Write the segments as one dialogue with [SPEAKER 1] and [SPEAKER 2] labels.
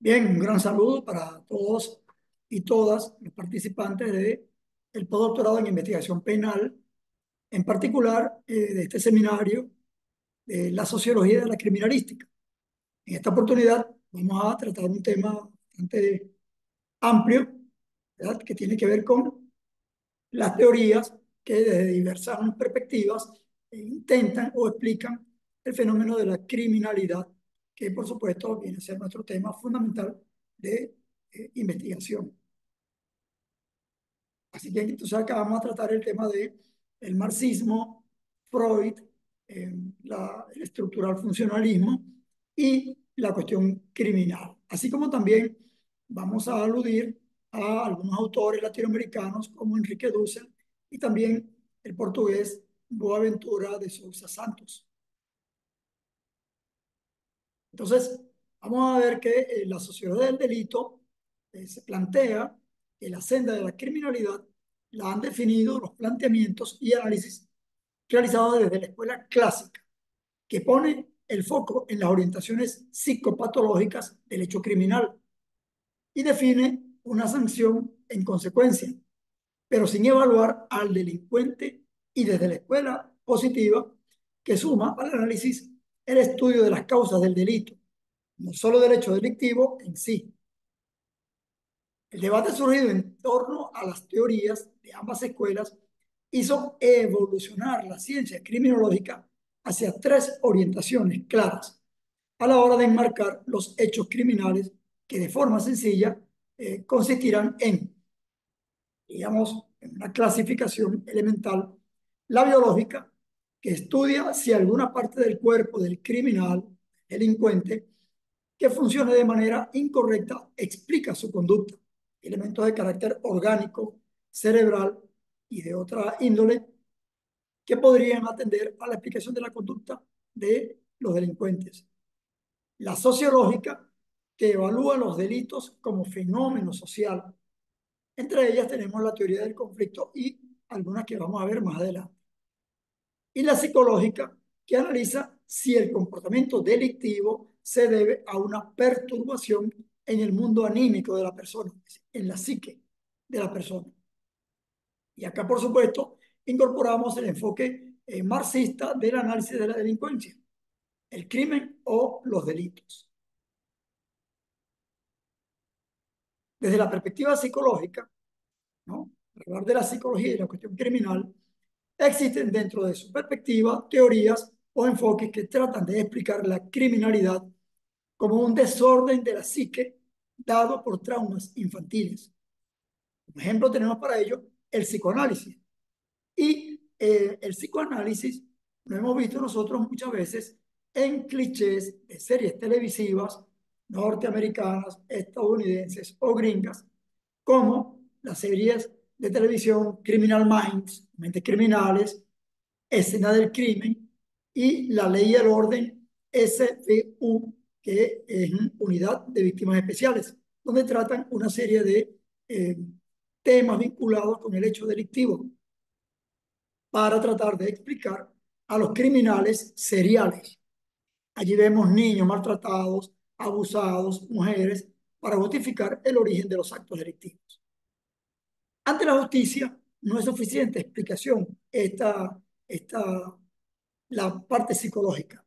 [SPEAKER 1] Bien, un gran saludo para todos y todas los participantes de el postdoctorado en investigación penal, en particular de este seminario de la sociología de la criminalística. En esta oportunidad vamos a tratar un tema bastante amplio, ¿verdad? Que tiene que ver con las teorías que desde diversas perspectivas intentan o explican el fenómeno de la criminalidad, que por supuesto viene a ser nuestro tema fundamental de investigación. Así que entonces acá vamos a tratar el tema de el marxismo, Freud, el estructural funcionalismo y la cuestión criminal. Así como también vamos a aludir a algunos autores latinoamericanos como Enrique Dussel y también el portugués Boaventura de Sousa Santos. Entonces, vamos a ver que la sociología del delito se plantea que la senda de la criminalidad la han definido los planteamientos y análisis realizados desde la escuela clásica, que pone el foco en las orientaciones psicopatológicas del hecho criminal y define una sanción en consecuencia, pero sin evaluar al delincuente, y desde la escuela positiva, que suma al análisis el estudio de las causas del delito, no solo del hecho delictivo en sí. El debate surgido en torno a las teorías de ambas escuelas hizo evolucionar la ciencia criminológica hacia tres orientaciones claras a la hora de enmarcar los hechos criminales que de forma sencilla consistirán en, digamos, en una clasificación elemental, la biológica, que estudia si alguna parte del cuerpo del criminal, delincuente, que funcione de manera incorrecta explica su conducta. Elementos de carácter orgánico, cerebral y de otra índole que podrían atender a la explicación de la conducta de los delincuentes. La sociológica, que evalúa los delitos como fenómeno social. Entre ellas tenemos la teoría del conflicto y algunas que vamos a ver más adelante. Y la psicológica, que analiza si el comportamiento delictivo se debe a una perturbación en el mundo anímico de la persona, en la psique de la persona. Y acá, por supuesto, incorporamos el enfoque marxista del análisis de la delincuencia, el crimen o los delitos. Desde la perspectiva psicológica, ¿no? Hablar de la psicología y la cuestión criminal, existen dentro de su perspectiva teorías o enfoques que tratan de explicar la criminalidad como un desorden de la psique dado por traumas infantiles. Como ejemplo tenemos para ello el psicoanálisis. Y el psicoanálisis lo hemos visto nosotros muchas veces en clichés de series televisivas norteamericanas, estadounidenses o gringas, como las series de televisión Criminal Minds, Mentes Criminales, Escena del Crimen y La Ley y el Orden SVU, que es Unidad de Víctimas Especiales, donde tratan una serie de temas vinculados con el hecho delictivo para tratar de explicar a los criminales seriales. Allí vemos niños maltratados, abusados, mujeres, para justificar el origen de los actos delictivos. Ante la justicia no es suficiente explicación la parte psicológica.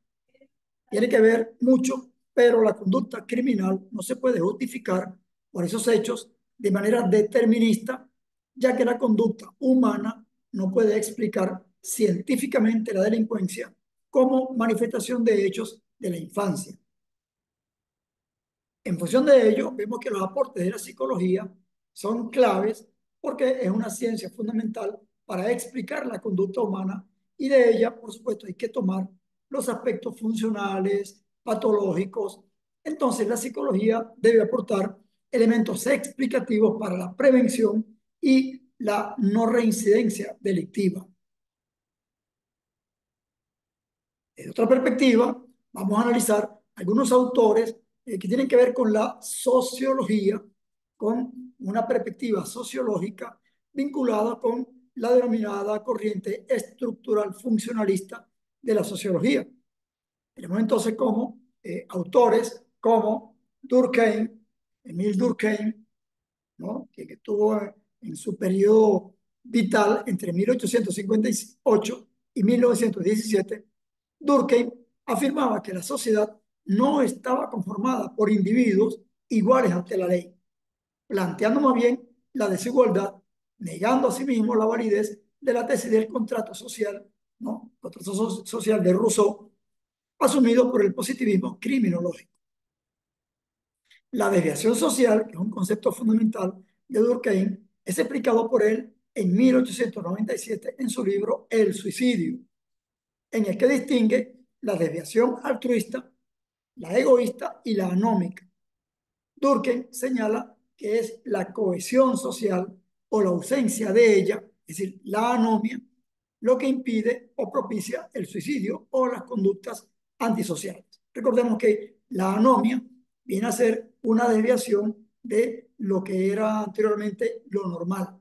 [SPEAKER 1] Tiene que ver mucho, pero la conducta criminal no se puede justificar por esos hechos de manera determinista, ya que la conducta humana no puede explicar científicamente la delincuencia como manifestación de hechos de la infancia. En función de ello, vemos que los aportes de la psicología son claves porque es una ciencia fundamental para explicar la conducta humana y de ella, por supuesto, hay que tomar los aspectos funcionales, patológicos. Entonces, la psicología debe aportar elementos explicativos para la prevención y la no reincidencia delictiva. Desde otra perspectiva, vamos a analizar algunos autores que tienen que ver con la sociología, con una perspectiva sociológica vinculada con la denominada corriente estructural funcionalista de la sociología. Tenemos entonces como autores como Durkheim, Emile Durkheim, ¿no? Que estuvo en su periodo vital entre 1858 y 1917, Durkheim afirmaba que la sociedad no estaba conformada por individuos iguales ante la ley, planteando más bien la desigualdad, negando asimismo la validez de la tesis del contrato social, ¿no? Contrato social de Rousseau, asumido por el positivismo criminológico. La desviación social, que es un concepto fundamental de Durkheim, es explicado por él en 1897 en su libro El suicidio, en el que distingue la desviación altruista, la egoísta y la anómica. Durkheim señala que es la cohesión social o la ausencia de ella, es decir, la anomia, lo que impide o propicia el suicidio o las conductas antisociales. Recordemos que la anomia viene a ser una desviación de lo que era anteriormente lo normal,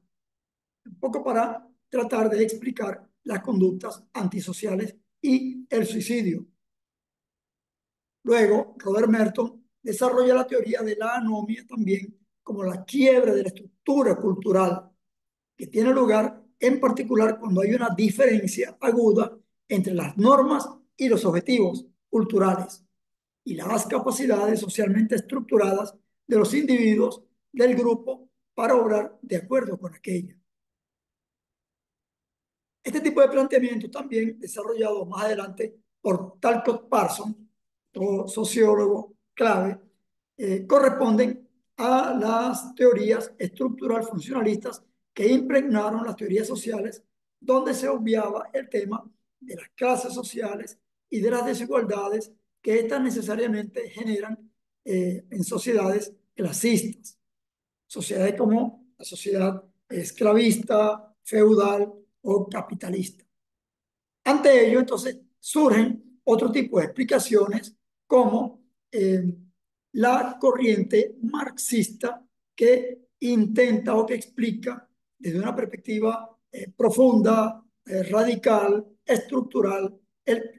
[SPEAKER 1] un poco para tratar de explicar las conductas antisociales y el suicidio. Luego, Robert Merton desarrolla la teoría de la anomia también como la quiebre de la estructura cultural, que tiene lugar en particular cuando hay una diferencia aguda entre las normas y los objetivos culturales y las capacidades socialmente estructuradas de los individuos del grupo para obrar de acuerdo con aquello. Este tipo de planteamiento también desarrollado más adelante por Talcott Parsons, otro sociólogo clave, corresponden a las teorías estructural funcionalistas que impregnaron las teorías sociales, donde se obviaba el tema de las clases sociales y de las desigualdades que éstas necesariamente generan en sociedades clasistas, sociedades como la sociedad esclavista, feudal o capitalista. Ante ello, entonces, surgen otro tipo de explicaciones como la corriente marxista que intenta o que explica desde una perspectiva profunda, radical, estructural,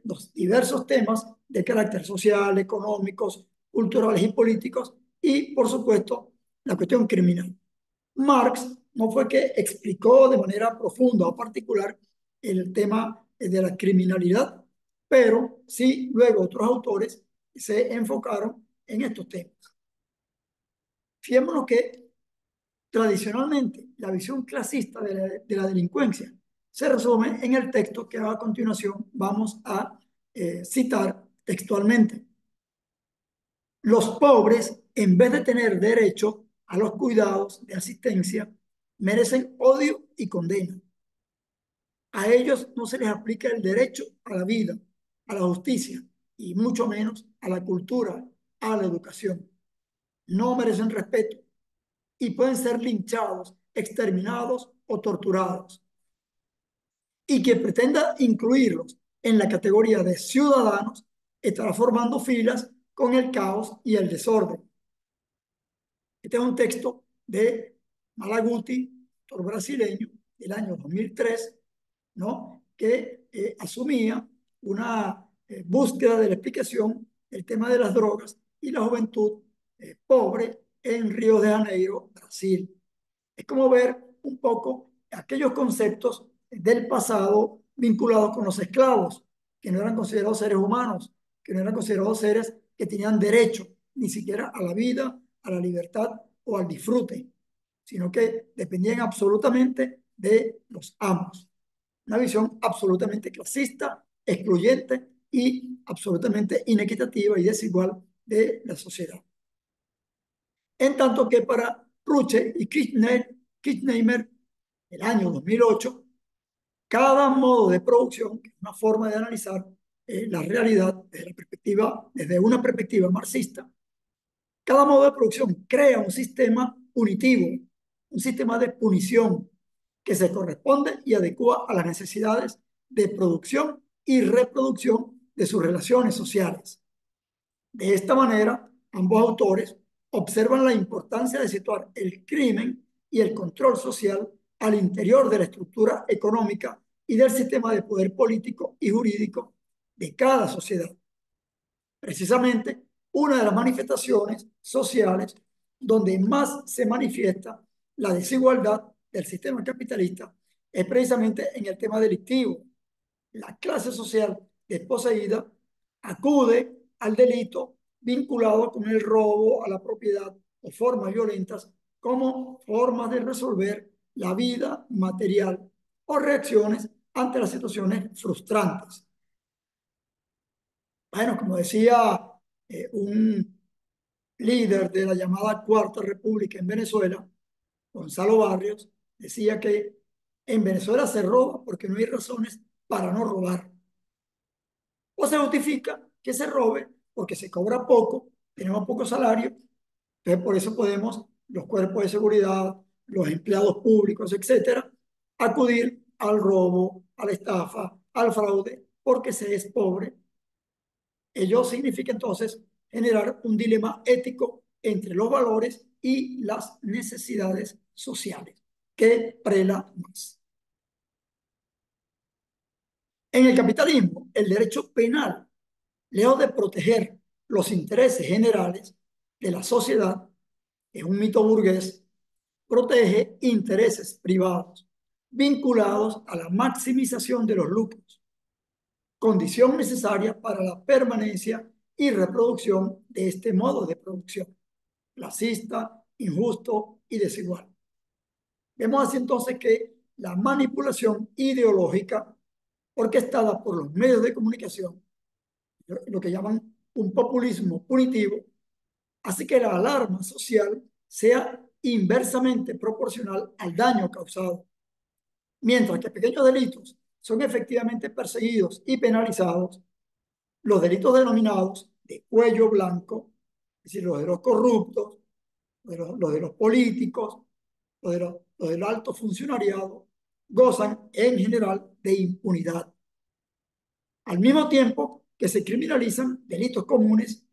[SPEAKER 1] los diversos temas de carácter social, económicos, culturales y políticos y, por supuesto, la cuestión criminal. Marx no fue que explicó de manera profunda o particular el tema de la criminalidad, pero sí luego otros autores se enfocaron en estos temas. Fijémonos que tradicionalmente la visión clasista de la delincuencia se resume en el texto que a continuación vamos a citar textualmente. Los pobres, en vez de tener derecho a los cuidados de asistencia, merecen odio y condena. A ellos no se les aplica el derecho a la vida, a la justicia y mucho menos a la cultura, a la educación. No merecen respeto y pueden ser linchados, exterminados o torturados. Y quien pretenda incluirlos en la categoría de ciudadanos estará formando filas con el caos y el desorden. Este es un texto de Malaguti, autor brasileño, del año 2003, ¿no? Que asumía una búsqueda de la explicación del tema de las drogas y la juventud pobre en Río de Janeiro, Brasil. Es como ver un poco aquellos conceptos del pasado vinculados con los esclavos, que no eran considerados seres humanos, que no eran considerados seres que tenían derecho ni siquiera a la vida, a la libertad o al disfrute, sino que dependían absolutamente de los amos. Una visión absolutamente clasista, excluyente y absolutamente inequitativa y desigual de la sociedad. En tanto que para Ruche y Kirchner, el año 2008, cada modo de producción, que es una forma de analizar la realidad desde una perspectiva marxista, cada modo de producción crea un sistema punitivo, un sistema de punición que se corresponde y adecua a las necesidades de producción y reproducción de sus relaciones sociales. De esta manera, ambos autores observan la importancia de situar el crimen y el control social al interior de la estructura económica y del sistema de poder político y jurídico de cada sociedad. Precisamente, una de las manifestaciones sociales donde más se manifiesta la desigualdad del sistema capitalista es precisamente en el tema delictivo. La clase social desposeída acude al delito vinculado con el robo a la propiedad o formas violentas como formas de resolver la vida material o reacciones ante las situaciones frustrantes. Bueno, como decía un líder de la llamada Cuarta República en Venezuela, Gonzalo Barrios, decía que en Venezuela se roba porque no hay razones para no robar. O se justifica que se robe porque se cobra poco, tenemos poco salario, entonces por eso podemos, los cuerpos de seguridad, los empleados públicos, etcétera, acudir al robo, a la estafa, al fraude, porque se es pobre. Ello significa entonces generar un dilema ético entre los valores y las necesidades sociales. ¿Qué prela más? En el capitalismo, el derecho penal, lejos de proteger los intereses generales de la sociedad, es un mito burgués, protege intereses privados vinculados a la maximización de los lucros, condición necesaria para la permanencia y reproducción de este modo de producción, clasista, injusto y desigual. Vemos así entonces que la manipulación ideológica orquestada por los medios de comunicación, lo que llaman un populismo punitivo, hace que la alarma social sea inversamente proporcional al daño causado, mientras que pequeños delitos son efectivamente perseguidos y penalizados. Los delitos denominados de cuello blanco, es decir, los de los corruptos, los de los políticos, los del alto funcionariado, gozan en general de impunidad. Al mismo tiempo que se criminalizan delitos comunes,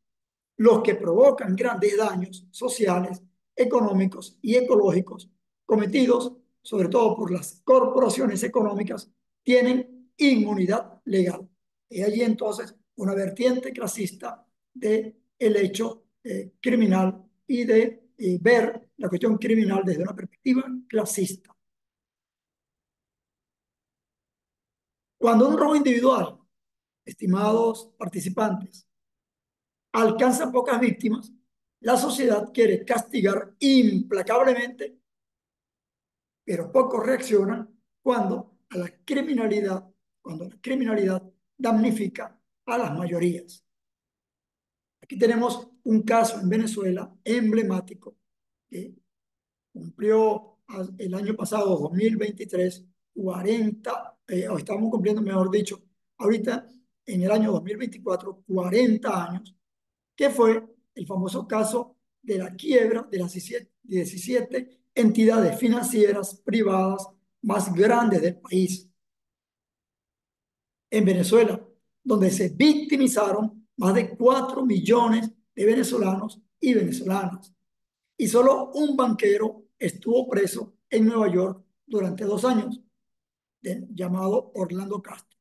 [SPEAKER 1] los que provocan grandes daños sociales, económicos y ecológicos cometidos sobre todo por las corporaciones económicas, tienen inmunidad legal. Y allí entonces una vertiente clasista del hecho criminal y de ver la cuestión criminal desde una perspectiva clasista. Cuando un robo individual, estimados participantes, alcanza pocas víctimas, la sociedad quiere castigar implacablemente, pero pocos reaccionan cuando la criminalidad damnifica a las mayorías. Aquí tenemos un caso en Venezuela emblemático que cumplió el año pasado, 2023, 40, o estamos cumpliendo, mejor dicho, ahorita en el año 2024, 40 años, que fue el famoso caso de la quiebra de las 17 entidades financieras privadas más grandes del país. En Venezuela, donde se victimizaron más de 4 millones de venezolanos y venezolanas. Y solo un banquero estuvo preso en Nueva York durante 2 años, llamado Orlando Castro.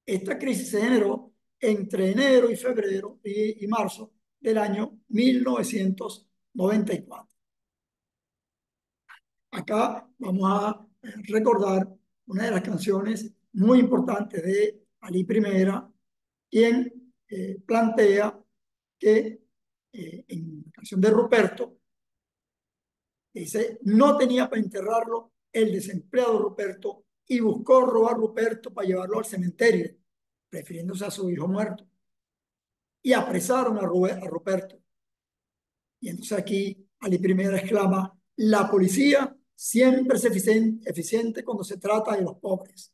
[SPEAKER 1] Esta crisis se generó entre enero y febrero y marzo del año 1994. Acá vamos a recordar una de las canciones muy importantes de Ali Primera, quien plantea que en la canción de Ruperto, dice, no tenía para enterrarlo el desempleado Ruperto y buscó robar a Ruperto para llevarlo al cementerio, refiriéndose a su hijo muerto. Y apresaron a Ruperto. Y entonces aquí Ali Primera exclama, la policía siempre es eficiente cuando se trata de los pobres.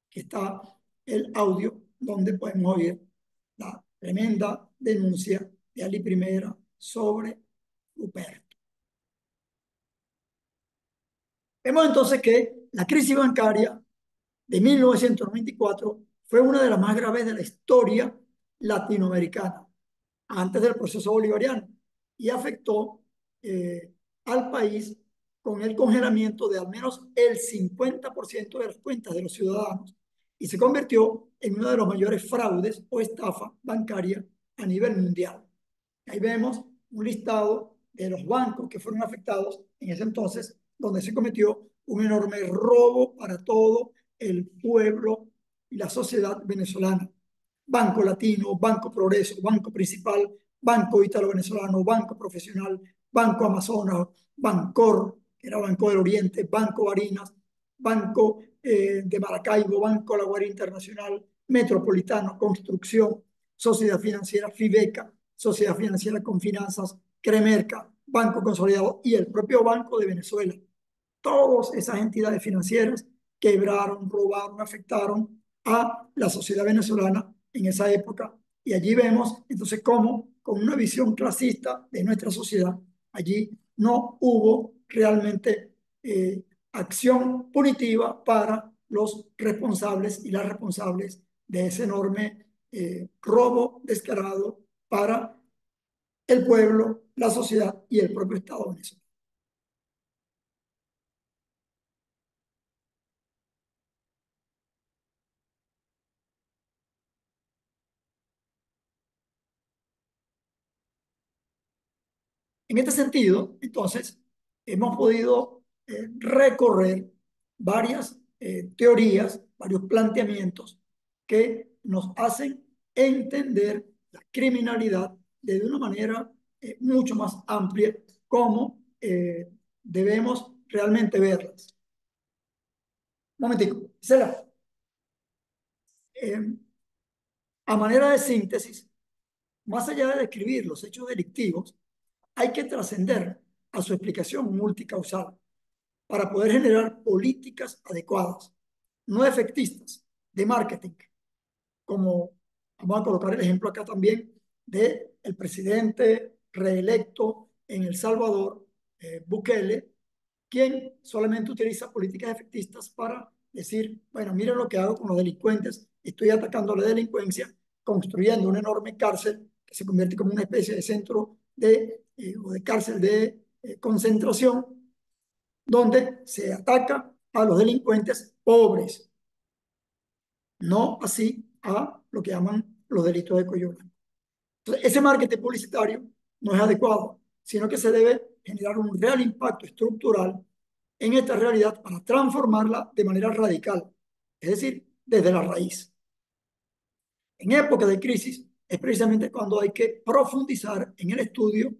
[SPEAKER 1] Aquí está el audio donde podemos oír la tremenda denuncia de Ali Primera sobre Ruperto. Vemos entonces que la crisis bancaria de 1994 fue una de las más graves de la historia latinoamericana, antes del proceso bolivariano, y afectó al país con el congelamiento de al menos el 50% de las cuentas de los ciudadanos y se convirtió en uno de los mayores fraudes o estafa bancaria a nivel mundial. Ahí vemos un listado de los bancos que fueron afectados en ese entonces, donde se cometió un enorme robo para todo el pueblo y la sociedad venezolana. Banco Latino, Banco Progreso, Banco Principal, Banco Ítalo-Venezolano, Banco Profesional, Banco Amazonas, Bancor, que era Banco del Oriente, Banco Barinas, Banco de Maracaibo, Banco La Guardia Internacional, Metropolitano, Construcción, Sociedad Financiera Fibeca, Sociedad Financiera con Finanzas, Cremerca, Banco Consolidado y el propio Banco de Venezuela. Todas esas entidades financieras quebraron, robaron, afectaron a la sociedad venezolana en esa época. Y allí vemos entonces cómo, con una visión clasista de nuestra sociedad, allí no hubo realmente acción punitiva para los responsables y las responsables de ese enorme robo descarado para el pueblo, la sociedad y el propio Estado venezolano. En este sentido, entonces, hemos podido recorrer varias teorías, varios planteamientos que nos hacen entender la criminalidad de una manera mucho más amplia, como debemos realmente verlas. Un momentico, Cela, eh, a manera de síntesis, más allá de describir los hechos delictivos, hay que trascender a su explicación multicausal para poder generar políticas adecuadas, no efectistas, de marketing, como vamos a colocar el ejemplo acá también de el presidente reelecto en El Salvador, Bukele, quien solamente utiliza políticas efectistas para decir, bueno, miren lo que hago con los delincuentes, estoy atacando la delincuencia, construyendo una enorme cárcel que se convierte como una especie de centro o de cárcel de concentración, donde se ataca a los delincuentes pobres, no así a lo que llaman los delitos de cuello blanco. Entonces, ese marketing publicitario no es adecuado, sino que se debe generar un real impacto estructural en esta realidad para transformarla de manera radical, es decir, desde la raíz. En época de crisis es precisamente cuando hay que profundizar en el estudio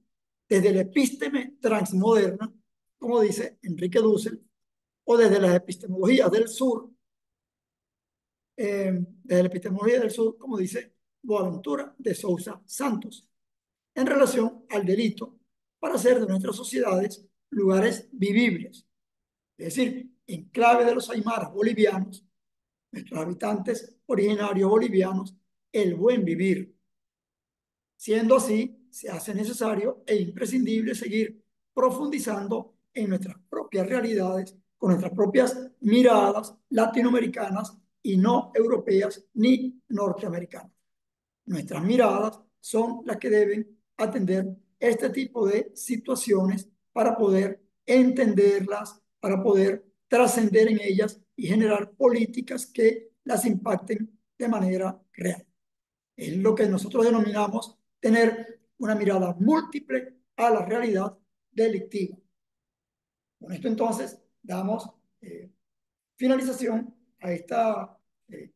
[SPEAKER 1] desde la epísteme transmoderna, como dice Enrique Dussel, o desde las epistemologías del sur, desde la epistemología del sur, como dice Boaventura de Sousa Santos, en relación al delito para hacer de nuestras sociedades lugares vivibles. Es decir, en clave de los aymaras bolivianos, nuestros habitantes originarios bolivianos, el buen vivir. Siendo así, se hace necesario e imprescindible seguir profundizando en nuestras propias realidades, con nuestras propias miradas latinoamericanas y no europeas ni norteamericanas. Nuestras miradas son las que deben atender este tipo de situaciones para poder entenderlas, para poder trascender en ellas y generar políticas que las impacten de manera real. Es lo que nosotros denominamos tener una mirada múltiple a la realidad delictiva. Con esto entonces damos finalización a esta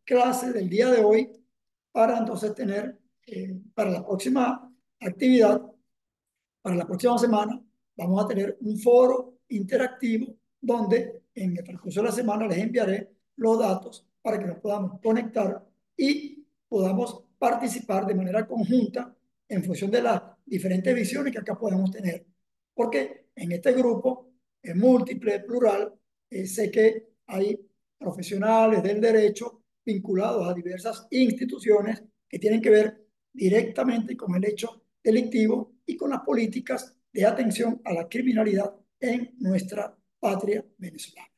[SPEAKER 1] clase del día de hoy para entonces tener para la próxima actividad, para la próxima semana, vamos a tener un foro interactivo donde en el transcurso de la semana les enviaré los datos para que nos podamos conectar y podamos participar de manera conjunta en función de las diferentes visiones que acá podemos tener. Porque en este grupo múltiple, plural, sé que hay profesionales del derecho vinculados a diversas instituciones que tienen que ver directamente con el hecho delictivo y con las políticas de atención a la criminalidad en nuestra patria venezolana.